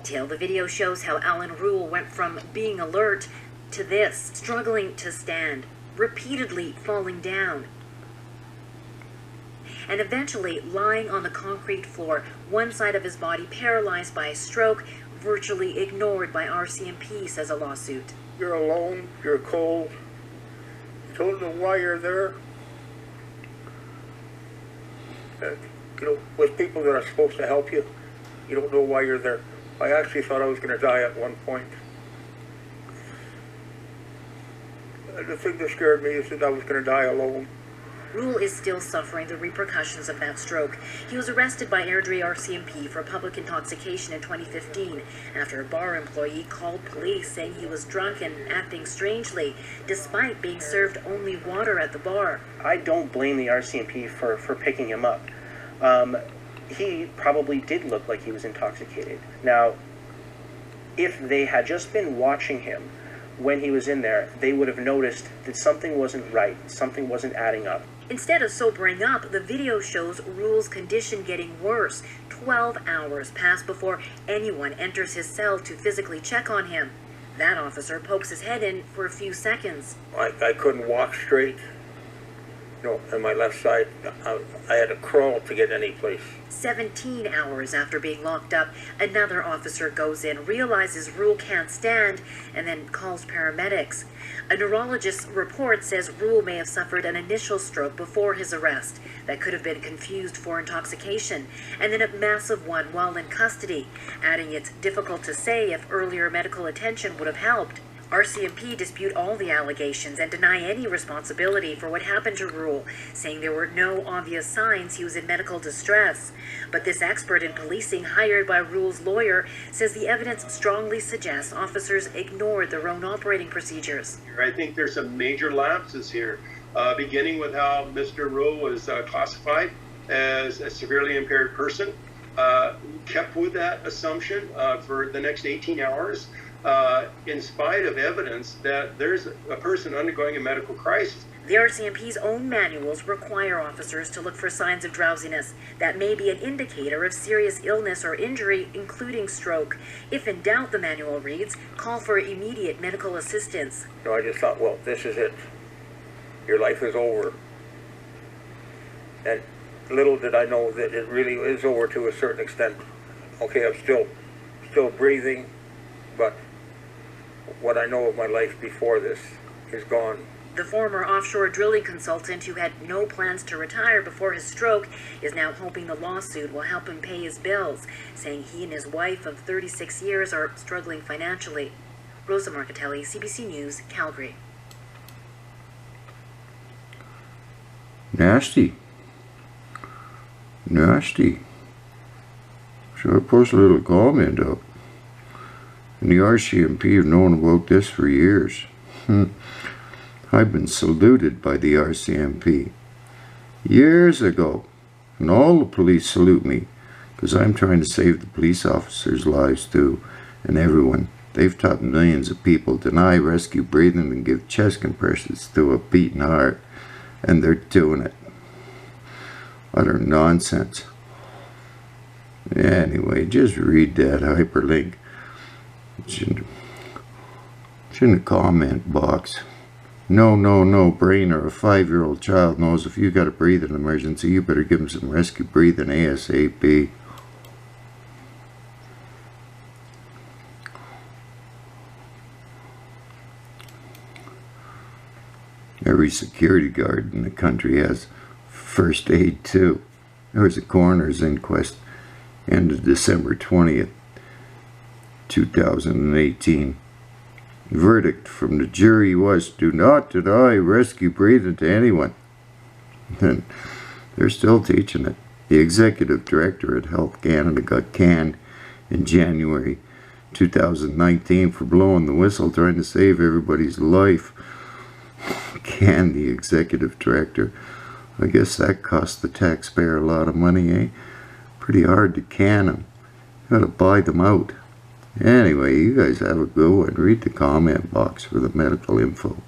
detail. The video shows how Alan Rule went from being alert to this, struggling to stand, repeatedly falling down, and eventually lying on the concrete floor, one side of his body paralyzed by a stroke, virtually ignored by RCMP, says a lawsuit. You're alone, you're cold, you don't know why you're there. With people that are supposed to help you, you don't know why you're there. I actually thought I was going to die at one point. The thing that scared me is that I was going to die alone. Rule is still suffering the repercussions of that stroke. He was arrested by Airdrie RCMP for public intoxication in 2015 after a bar employee called police saying he was drunk and acting strangely, despite being served only water at the bar. I don't blame the RCMP for picking him up. He probably did look like he was intoxicated. Now, if they had just been watching him when he was in there, they would have noticed that something wasn't right, something wasn't adding up. Instead of sobering up, the video shows Rule's condition getting worse. 12 hours pass before anyone enters his cell to physically check on him. That officer pokes his head in for a few seconds. I couldn't walk straight. On my left side, I had to crawl to get any place. 17 hours after being locked up, another officer goes in, realizes Rule can't stand, and then calls paramedics. A neurologist's report says Rule may have suffered an initial stroke before his arrest that could have been confused for intoxication, and then a massive one while in custody, adding it's difficult to say if earlier medical attention would have helped. RCMP dispute all the allegations and deny any responsibility for what happened to Rule, saying there were no obvious signs he was in medical distress. But this expert in policing hired by Rule's lawyer says the evidence strongly suggests officers ignored their own operating procedures. I think there's some major lapses here, beginning with how Mr. Rule was classified as a severely impaired person, kept with that assumption for the next 18 hours. In spite of evidence that there's a person undergoing a medical crisis. The RCMP's own manuals require officers to look for signs of drowsiness that may be an indicator of serious illness or injury, including stroke. If in doubt, the manual reads, call for immediate medical assistance. I just thought, well, this is it. Your life is over. And little did I know that it really is over to a certain extent. Okay, I'm still breathing, but what I know of my life before this is gone. The former offshore drilling consultant who had no plans to retire before his stroke is now hoping the lawsuit will help him pay his bills, saying he and his wife of 36 years are struggling financially. Rosa Marcatelli, CBC News, Calgary. Nasty. So I post a little comment up. And the RCMP have known about this for years. I've been saluted by the RCMP years ago, and all the police salute me because I'm trying to save the police officers' lives too, and everyone. They've taught millions of people deny rescue breathing and give chest compressions to a beating heart, and they're doing it. Utter nonsense. Anyway, just read that hyperlink. It's in the comment box. No brainer. A 5-year-old child knows if you got a breathing emergency, you better give him some rescue breathing ASAP. Every security guard in the country has first aid too. There was a coroner's inquest ended December 20th. 2018. Verdict from the jury was, do not deny rescue breathing to anyone. And they're still teaching it. The executive director at Health Canada got canned in January 2019 for blowing the whistle trying to save everybody's life. Can the executive director? I guess that cost the taxpayer a lot of money, eh? Pretty hard to can them. Gotta buy them out. Anyway, you guys have a good one. Read the comment box for the medical info.